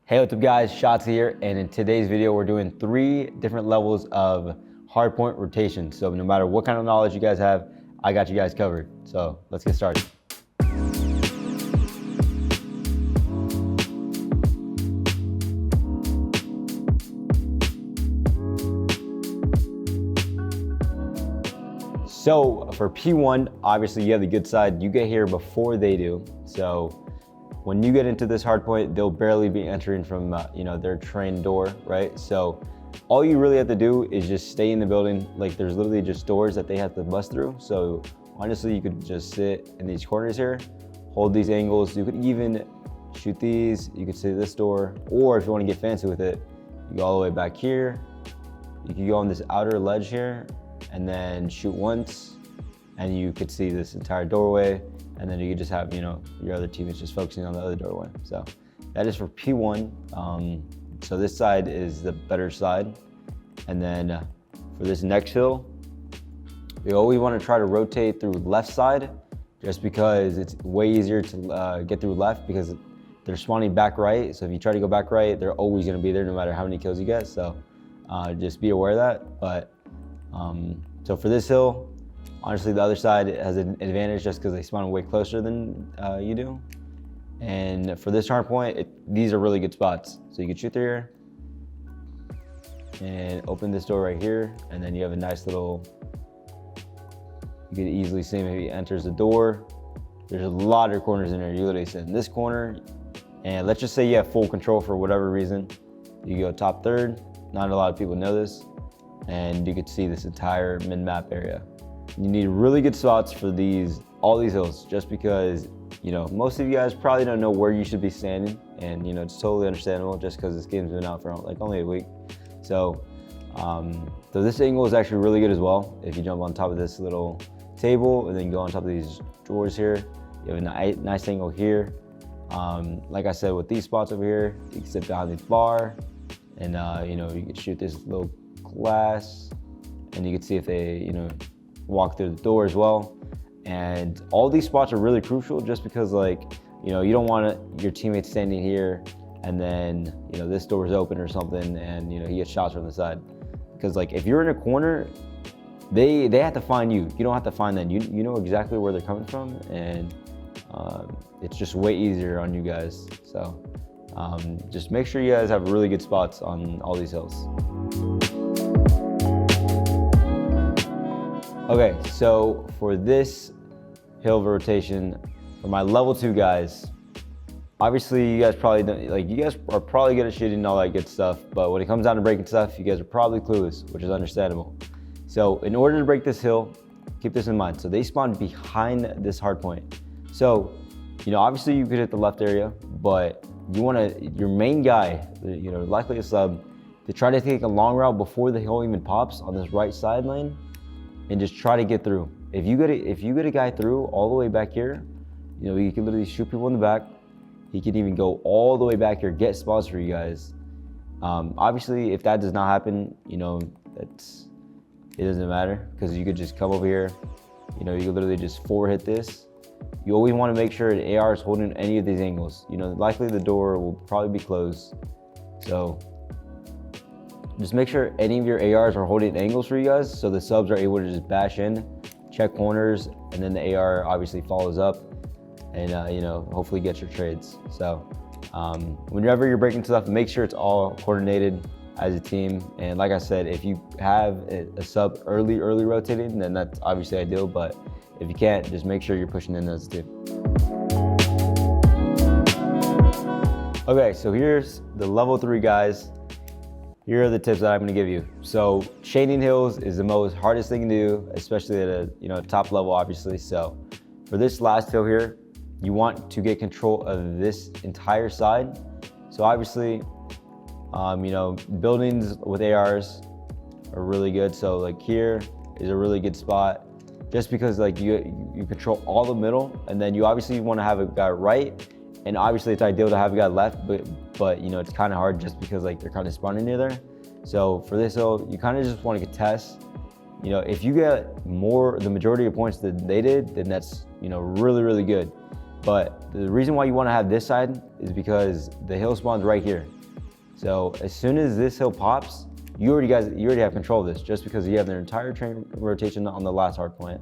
Hey, what's up guys, Shotzzy here, and in today's video we're doing 3 different levels of hardpoint rotation. So no matter what kind of knowledge you guys have, I got you guys covered. So let's get started. So for P1, obviously you have the good side, you get here before they do. So when you get into this hardpoint, they'll barely be entering from their train door, right? So all you really have to do is just stay in the building. Like there's literally just doors that they have to bust through. So honestly, you could just sit in these corners here, hold these angles. You could even shoot these. You could sit this door, or if you want to get fancy with it, you go all the way back here. You can go on this outer ledge here and then shoot once, and you could see this entire doorway. And then you could just have, your other teammates just focusing on the other doorway. So that is for P1. So this side is the better side. And then for this next hill, we always want to try to rotate through left side, just because it's way easier to get through left because they're spawning back right. So if you try to go back right, they're always going to be there no matter how many kills you get. So just be aware of that. But so for this hill, honestly, the other side has an advantage just because they spawn way closer than you do. And for this hardpoint, these are really good spots. So you can shoot through here and open this door right here. And then you have a nice little, you can easily see him if he enters the door. There's a lot of corners in there. You literally sit in this corner. And let's just say you have full control for whatever reason. You go top third. Not a lot of people know this. And you could see this entire mid-map area. You need really good spots for all these hills, just because, most of you guys probably don't know where you should be standing, and it's totally understandable just because this game's been out for like only a week. So, so this angle is actually really good as well. If you jump on top of this little table and then go on top of these drawers here, you have a nice angle here. Like I said, with these spots over here, you can sit behind the bar, and you can shoot this little glass, and you can see if they, walk through the door as well. And all these spots are really crucial just because, you don't want your teammates standing here and then, this door is open or something and, he gets shots from the side. Because if you're in a corner, they have to find you. You don't have to find them. You know exactly where they're coming from, and it's just way easier on you guys. So just make sure you guys have really good spots on all these hills. Okay, so for this hill rotation, for my level 2 guys, obviously you guys probably don't, you guys are probably good at shooting and all that good stuff, but when it comes down to breaking stuff, you guys are probably clueless, which is understandable. So in order to break this hill, keep this in mind. So they spawn behind this hard point. So, obviously you could hit the left area, but you want your main guy, likely a sub, to try to take a long route before the hill even pops on this right side lane, and just try to get through. If you get a guy through all the way back here, you can literally shoot people in the back. He can even go all the way back here, get spots for you guys. Obviously, if that does not happen, it doesn't matter, because you could just come over here. You could literally just forward hit this. You always want to make sure an AR is holding any of these angles. Likely the door will probably be closed. So just make sure any of your ARs are holding angles for you guys, so the subs are able to just bash in, check corners, and then the AR obviously follows up and hopefully get your trades. So whenever you're breaking stuff, make sure it's all coordinated as a team. And like I said, if you have a sub early rotating, then that's obviously ideal, but if you can't, just make sure you're pushing in as a team. Okay, so here's the level 3 guys. Here are the tips that I'm going to give you. So chaining hills is the hardest thing to do, especially at a top level, obviously. So for this last hill here, you want to get control of this entire side. So obviously, buildings with ARs are really good. So here is a really good spot, just because you control all the middle, and then you obviously want to have a guy right. And obviously it's ideal to have a guy left, but it's kind of hard just because they're kind of spawning near there. So for this hill, you kind of just want to contest. If you get the majority of points that they did, then that's really, really good. But the reason why you want to have this side is because the hill spawns right here. So as soon as this hill pops, you already have control of this, just because you have their entire train rotation on the last hard point,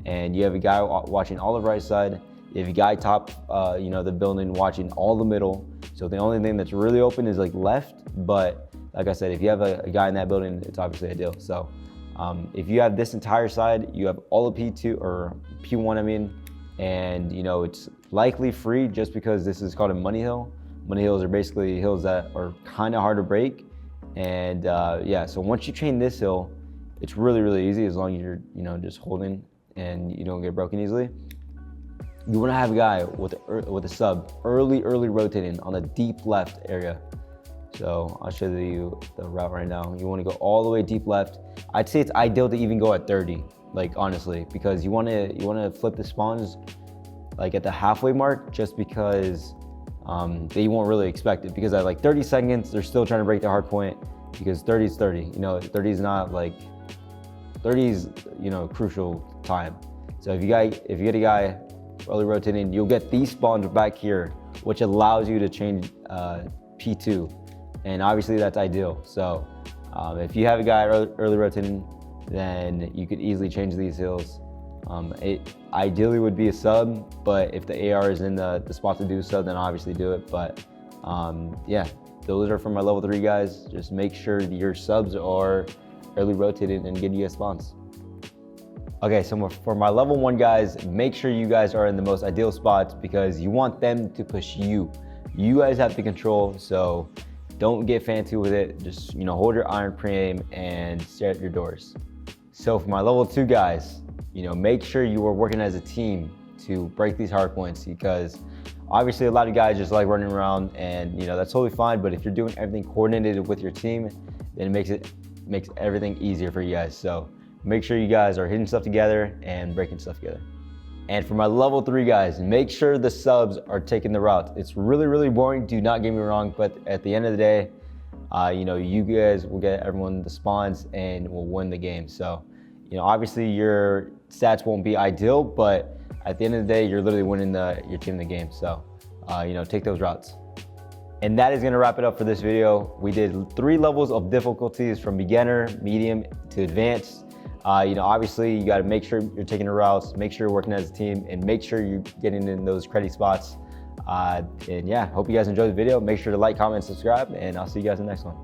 and you have a guy watching all the right side. You have a guy top, the building watching all the middle. So the only thing that's really open is like left. But like I said, if you have a guy in that building, it's obviously ideal. So if you have this entire side, you have all of P2 or P1, I mean, and it's likely free just because this is called a money hill. Money hills are basically hills that are kind of hard to break. And yeah, so once you chain this hill, it's really, really easy as long as you're, just holding and you don't get broken easily. You want to have a guy with a sub early rotating on the deep left area. So I'll show you the route right now. You want to go all the way deep left. I'd say it's ideal to even go at 30, like honestly, because you want to flip the spawns like at the halfway mark, just because they won't really expect it, because at like 30 seconds, they're still trying to break the hard point, because 30 is 30. 30 is not like, 30 is, crucial time. So if you get a guy early rotating, you'll get these spawns back here, which allows you to change P2. And obviously that's ideal. So if you have a guy early rotating, then you could easily change these hills. It ideally would be a sub, but if the AR is in the spot to do so, then obviously do it. But yeah, those are for my level 3 guys. Just make sure that your subs are early rotated and get you guys spawns. Okay, so for my level 1 guys, make sure you guys are in the most ideal spots, because you want them to push you. You guys have the control, so don't get fancy with it. Just hold your iron pre-aim and stare at your doors. So for my level 2 guys, make sure you are working as a team to break these hard points, because obviously a lot of guys just like running around, and that's totally fine. But if you're doing everything coordinated with your team, then it makes everything easier for you guys. So make sure you guys are hitting stuff together and breaking stuff together. And for my level 3 guys, make sure the subs are taking the routes. It's really, really boring, do not get me wrong, but at the end of the day, you guys will get everyone the spawns and will win the game. So obviously your stats won't be ideal, but at the end of the day, you're literally winning your team the game. So, take those routes. And that is gonna wrap it up for this video. We did 3 levels of difficulties, from beginner, medium to advanced. Obviously you gotta make sure you're taking the routes, make sure you're working as a team, and make sure you're getting in those credit spots. And yeah, hope you guys enjoyed the video. Make sure to like, comment, subscribe, and I'll see you guys in the next one.